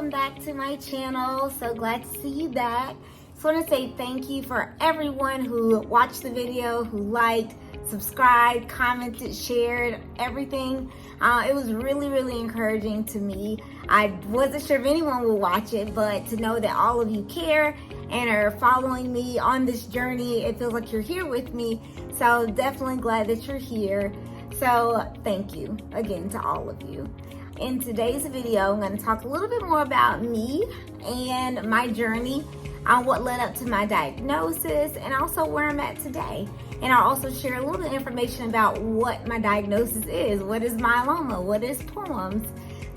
welcome back to my channel. So glad to see you back. Just want to say thank you for everyone who watched the video, who liked, subscribed, commented, shared, everything. It was really encouraging to me. I wasn't sure if anyone would watch it, but to know that all of you care and are following me on this journey, it feels like you're here with me. So definitely glad that you're here. So thank you again to all of you. In today's video, I'm going to talk a little bit more about me and my journey on what led up to my diagnosis and also where I'm at today. And I'll also share a little bit of information about what my diagnosis is. What is myeloma? What is POEMS?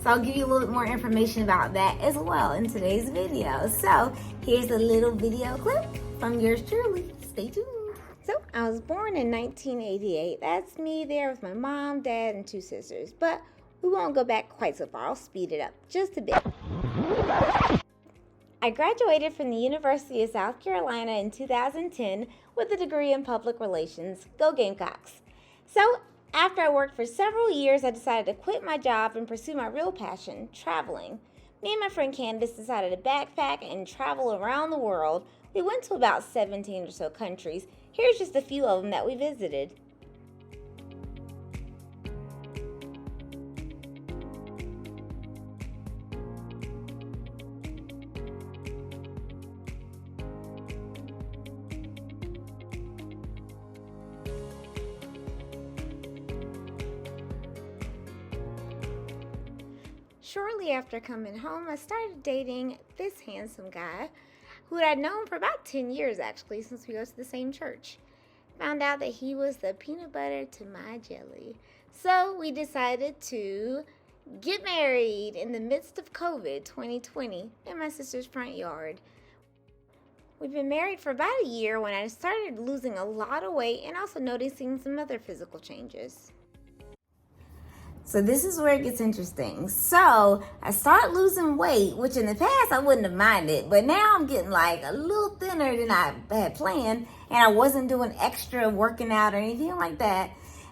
So I'll give you a little bit more information about that as well in today's video. So here's a little video clip from yours truly. Stay tuned. So I was born in 1988. That's me there with my mom, dad, and two sisters. But we won't go back quite so far. I'll speed it up just a bit. I graduated from the University of South Carolina in 2010 with a degree in public relations. Go Gamecocks! So after I worked for several years, I decided to quit my job and pursue my real passion, traveling. Me and my friend Candace decided to backpack and travel around the world. We went to about 17 or so countries. Here's just a few of them that we visited. Shortly after coming home, I started dating this handsome guy who I'd known for about 10 years actually, since we go to the same church. Found out that he was the peanut butter to my jelly. So we decided to get married in the midst of COVID 2020 in my sister's front yard. We've been married for about a year when I started losing a lot of weight and also noticing some other physical changes. So this is where it gets interesting. So I started losing weight, which in the past I wouldn't have minded, but now I'm getting like a little thinner than I had planned, and I wasn't doing extra working out or anything like that.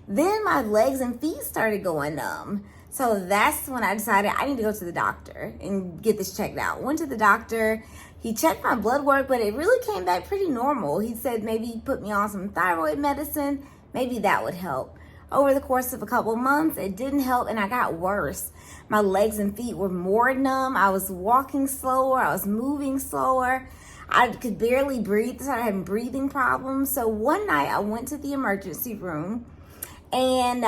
Then my legs and feet started going numb. So that's when I decided I need to go to the doctor and get this checked out. Went to the doctor. He checked my blood work, but it really came back pretty normal. He said maybe put me on some thyroid medicine. Maybe that would help. Over the course of a couple of months, it didn't help and I got worse. My legs and feet were more numb. I was walking slower. I was moving slower. I could barely breathe. I started having breathing problems. So one night I went to the emergency room, and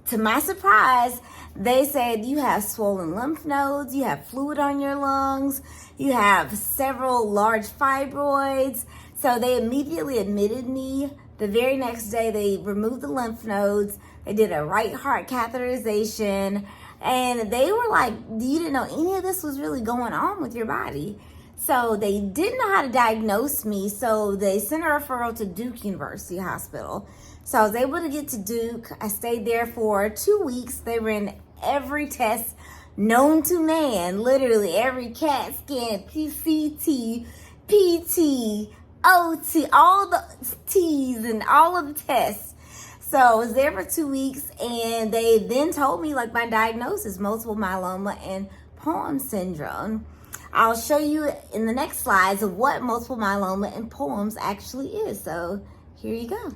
to my surprise, they said you have swollen lymph nodes, you have fluid on your lungs, you have several large fibroids. So they immediately admitted me. The very next day, they removed the lymph nodes. They did a right heart catheterization. And they were like, you didn't know any of this was really going on with your body. So they didn't know how to diagnose me. So they sent a referral to Duke University Hospital. So I was able to get to Duke. I stayed there for 2 weeks. They ran every test known to man. Literally every CAT scan, PCT, PT, OT, all the T's and all of the tests. So I was there for 2 weeks, and they then told me like my diagnosis, multiple myeloma and POEMS syndrome. I'll show you in the next slides of what multiple myeloma and POEMS actually is. So here you go.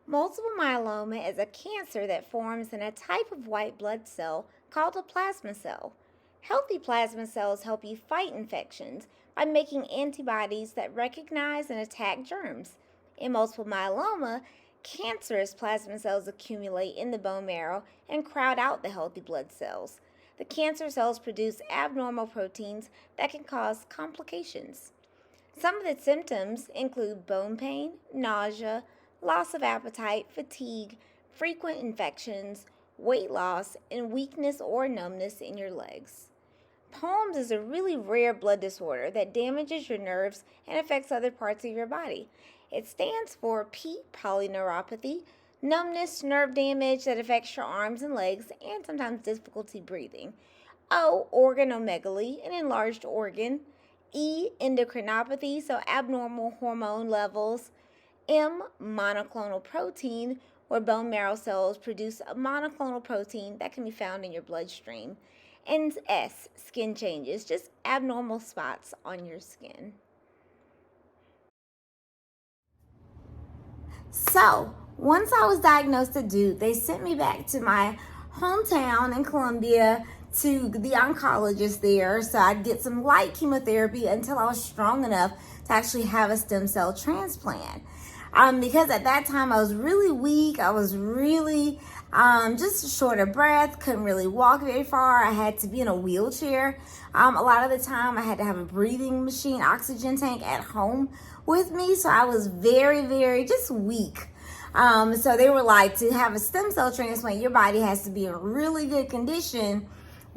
Multiple myeloma is a cancer that forms in a type of white blood cell called a plasma cell. Healthy plasma cells help you fight infections by making antibodies that recognize and attack germs. In multiple myeloma, cancerous plasma cells accumulate in the bone marrow and crowd out the healthy blood cells. The cancer cells produce abnormal proteins that can cause complications. Some of the symptoms include bone pain, nausea, loss of appetite, fatigue, frequent infections, weight loss, and weakness or numbness in your legs. POEMS is a really rare blood disorder that damages your nerves and affects other parts of your body. It stands for P, polyneuropathy, numbness, nerve damage that affects your arms and legs, and sometimes difficulty breathing. O, organomegaly, an enlarged organ. E, endocrinopathy, so abnormal hormone levels. M, monoclonal protein, where bone marrow cells produce a monoclonal protein that can be found in your bloodstream. And S, skin changes, just abnormal spots on your skin. So, once I was diagnosed with DUTE, they sent me back to my hometown in Columbia to the oncologist there so I'd get some light chemotherapy until I was strong enough to actually have a stem cell transplant. Because at that time I was really weak, I was really just short of breath, couldn't really walk very far. I had to be in a wheelchair. A lot of the time I had to have a breathing machine, oxygen tank at home with me, so I was very, very just weak. So they were like, to have a stem cell transplant, your body has to be in really good condition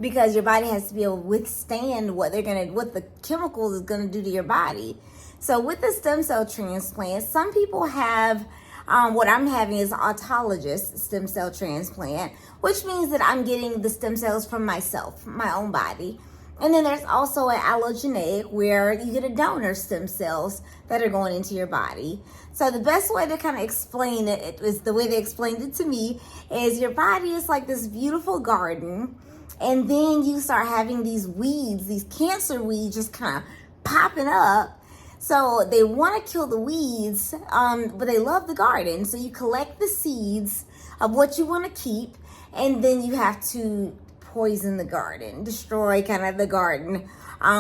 because your body has to be able to withstand what the chemicals is gonna do to your body. So with the stem cell transplant, some people have what I'm having is autologous stem cell transplant, which means that I'm getting the stem cells from myself, my own body. And then there's also an allogeneic where you get a donor stem cells that are going into your body. So the best way to kind of explain it is the way they explained it to me is your body is like this beautiful garden, and then you start having these weeds, these cancer weeds just kind of popping up. So they want to kill the weeds, but they love the garden. So you collect the seeds of what you want to keep, and then you have to poison the garden, destroy kind of the garden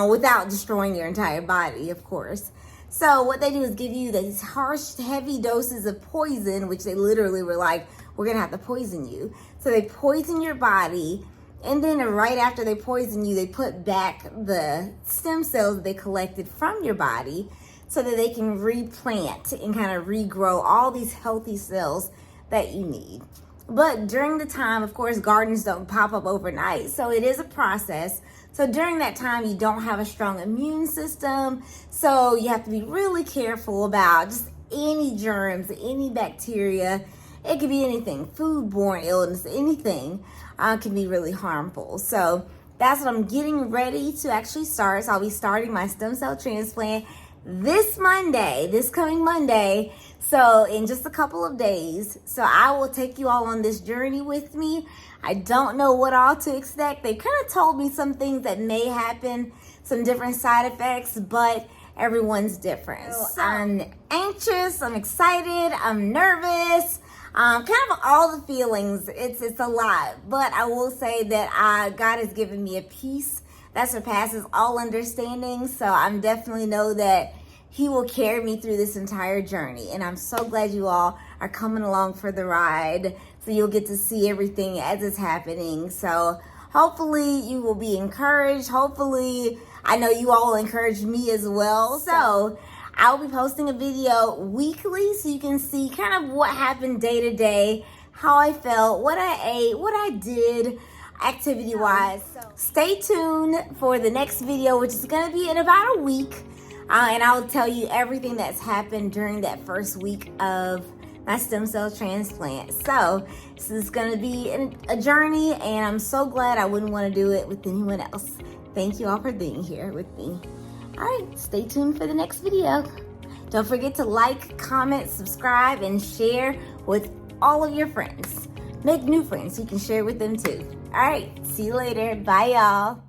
without destroying your entire body, of course. So what they do is give you these harsh, heavy doses of poison, which they literally were like, we're going to have to poison you. So they poison your body, and then right after they poison you, they put back the stem cells that they collected from your body so that they can replant and kind of regrow all these healthy cells that you need. But during the time, of course, gardens don't pop up overnight, so it is a process. So during that time, you don't have a strong immune system, so you have to be really careful about just any germs, any bacteria. It could be anything, foodborne illness, anything can be really harmful. So that's what I'm getting ready to actually start. So I'll be starting my stem cell transplant this coming Monday. So in just a couple of days. So I will take you all on this journey with me. I don't know what all to expect. They kind of told me some things that may happen, some different side effects, but everyone's different. So I'm anxious, I'm excited, I'm nervous, kind of all the feelings. It's a lot, but I will say that God has given me a peace that surpasses all understanding. So I'm definitely know that He will carry me through this entire journey. And I'm so glad you all are coming along for the ride. So you'll get to see everything as it's happening. So hopefully you will be encouraged. Hopefully, I know you all encourage me as well. So I'll be posting a video weekly so you can see kind of what happened day to day, how I felt, what I ate, what I did activity-wise. Stay tuned for the next video, which is going to be in about a week. And I'll tell you everything that's happened during that first week of my stem cell transplant. So this is going to be a journey, and I'm so glad I wouldn't want to do it with anyone else. Thank you all for being here with me. All right, stay tuned for the next video. Don't forget to like, comment, subscribe, and share with all of your friends. Make new friends so you can share with them too. All right, see you later. Bye, y'all.